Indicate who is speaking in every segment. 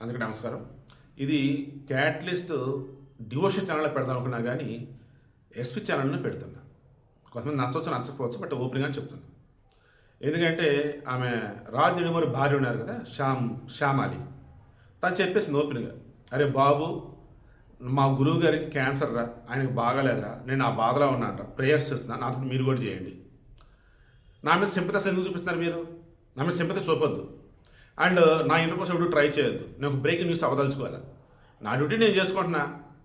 Speaker 1: అందరికీ నమస్కారం. ఇది క్యాటలిస్ట్ డివోషన్ ఛానల్లో పెడతాను అనుకున్నా కానీ ఎస్పీ ఛానల్ని పెడుతున్నా. కొంతమంది నచ్చవచ్చు నచ్చకపోవచ్చు, బట్ ఓపెన్గా చెప్తున్నా. ఎందుకంటే ఆమె రాజ్ నిడుమూరి భార్య ఉన్నారు కదా, శ్యామాలి, తను చెప్పేసింది ఓపెన్గా, అరే బాబు, మా గురువు గారికి క్యాన్సర్ రా, ఆయనకు బాగాలేదురా, నేను ఆ బాధలో ఉన్నాను, ప్రేయర్స్ చేస్తున్నాను, నాతో మీరు కూడా చేయండి. నా మీద సింపతి అసలు ఎందుకు చూపిస్తున్నారు మీరు? నా మీద సింపతి చూపొద్దు. అండ్ నా ఇంటర్ కోసం ఎప్పుడు ట్రై చేయొద్దు. నేను బ్రేకింగ్ న్యూస్ అవదలుచుకోవాలి. నా డ్యూటీ నేను చేసుకుంటున్నా,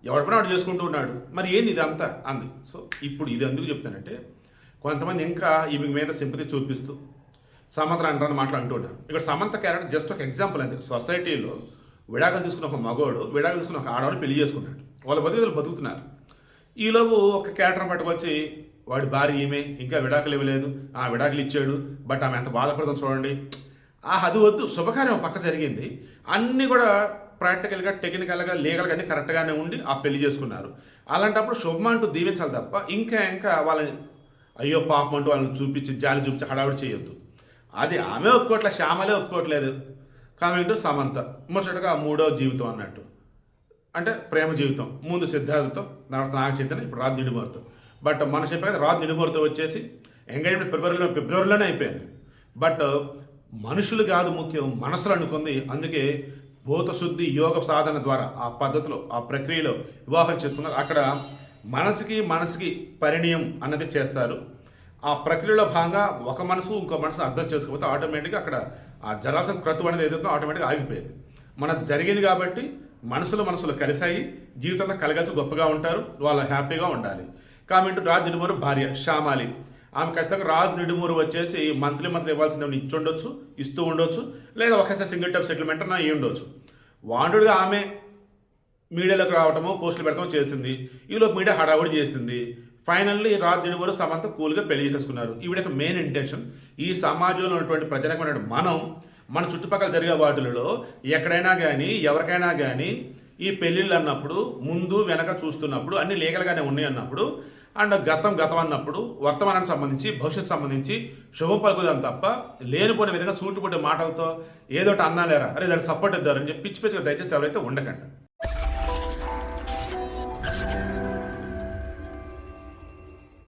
Speaker 1: ఎవరి పని వాడు చేసుకుంటూ ఉన్నాడు, మరి ఏంది ఇదంతా అంది. సో ఇప్పుడు ఇది ఎందుకు చెప్తానంటే, కొంతమంది ఇంకా ఈమె మీద సింపతి చూపిస్తూ సమంత అంటారని మాట్లాడుతూ ఉన్నారు. ఇక్కడ సమంత క్యారెక్టర్ జస్ట్ ఒక ఎగ్జాంపుల్ అంతే. సొసైటీలో విడాకులు తీసుకున్న ఒక మగవాడు విడాకులు తీసుకున్న ఒక ఆడవాడు పెళ్లి చేసుకున్నాడు, వాళ్ళ బతుకులు బతుకుతున్నారు. ఈలోపు ఒక క్యారెక్టర్ పట్టుకొచ్చి వాడి భార్య ఈమె ఇంకా విడాకులు ఇవ్వలేదు, ఆ విడాకులు ఇచ్చాడు, బట్ ఆమె ఎంత బాధపడుతుందో చూడండి. అది వద్దు. శుభకార్యం పక్క జరిగింది, అన్నీ కూడా ప్రాక్టికల్గా టెక్నికల్గా లీగల్గా అన్నీ కరెక్ట్గానే ఉండి ఆ పెళ్లి చేసుకున్నారు. అలాంటప్పుడు శుభం అంటూ దీవించాలి తప్ప ఇంకా వాళ్ళని అయ్యో పాపం అంటూ వాళ్ళని చూపించి జాలి చూపించి హడావుడి చేయొద్దు. అది ఆమె ఒప్పుకోవట్లేదు, శ్యామలే ఒప్పుకోవట్లేదు. కామెంట్ సమంత ముచ్చటగా మూడో జీవితం అన్నట్టు, అంటే ప్రేమ జీవితం. ముందు సిద్ధార్థతో, తర్వాత నాగ చైతన్య, ఇప్పుడు రాజ్ నిడుమూరితో. బట్ మనం చెప్పేది రాజ్ నిడుమూరితో వచ్చేసి ఎంగేజ్మెంట్ ఫిబ్రవరిలోనే అయిపోయింది. బట్ మనుషులు కాదు ముఖ్యం, మనసులు అనుకుంది. అందుకే భూతశుద్ధి యోగ సాధన ద్వారా ఆ పద్ధతిలో ఆ ప్రక్రియలో వివాహం చేస్తున్నారు. అక్కడ మనసుకి పరిణయం అన్నది చేస్తారు. ఆ ప్రక్రియలో భాగంగా ఒక మనసు ఇంకో మనసు అర్థం చేసుకోకపోతే ఆటోమేటిక్గా అక్కడ ఆ జరాసం క్రతు అనేది ఏదైతే ఆటోమేటిక్గా ఆగిపోయేది. మనకు జరిగింది కాబట్టి మనసులు కలిసాయి, జీవితంలో కలగలిసి గొప్పగా ఉంటారు, వాళ్ళు హ్యాపీగా ఉండాలి. కామెంట్ రాజ్ నిడుమూరి భార్య శ్యామాలి, ఆమె ఖచ్చితంగా రాజ్ నిడుమూరి వచ్చేసి మంత్లీ ఇవ్వాల్సింది ఇస్తూ ఉండొచ్చు, లేదా ఒకసారి సింగిల్ టైప్ సెటిల్మెంట్ అన్న అయ్యి ఉండొచ్చు. వాంటెడ్గా ఆమె మీడియాలోకి రావటమో పోస్టులు పెడతామో చేసింది. ఈలోపు మీడియా హడావుడి చేసింది. ఫైనల్లీ రాజ్ నిడుమూరి సమంత కూల్గా పెళ్లి చేసుకున్నారు. ఈవిడ మెయిన్ ఇంటెన్షన్, ఈ సమాజంలో ఉన్నటువంటి ప్రజలకు మన చుట్టుపక్కల జరిగే వాటిలలో ఎక్కడైనా కానీ ఎవరికైనా కానీ ఈ పెళ్ళిళ్ళు అన్నప్పుడు ముందు వెనక చూస్తున్నప్పుడు అన్ని లీగల్గానే ఉన్నాయి అన్నప్పుడు, అండ్ గతం అన్నప్పుడు వర్తమానానికి సంబంధించి భవిష్యత్తు సంబంధించి శుభం పలుకుదాం తప్ప లేనిపోయిన విధంగా సూటుపుట్టే మాటలతో ఏదోటి అన్నాలేరా, అరే దానికి సపోర్ట్ ఇద్దారని చెప్పి పిచ్చి పిచ్చిగా దయచేసి ఎవరైతే ఉండకండి.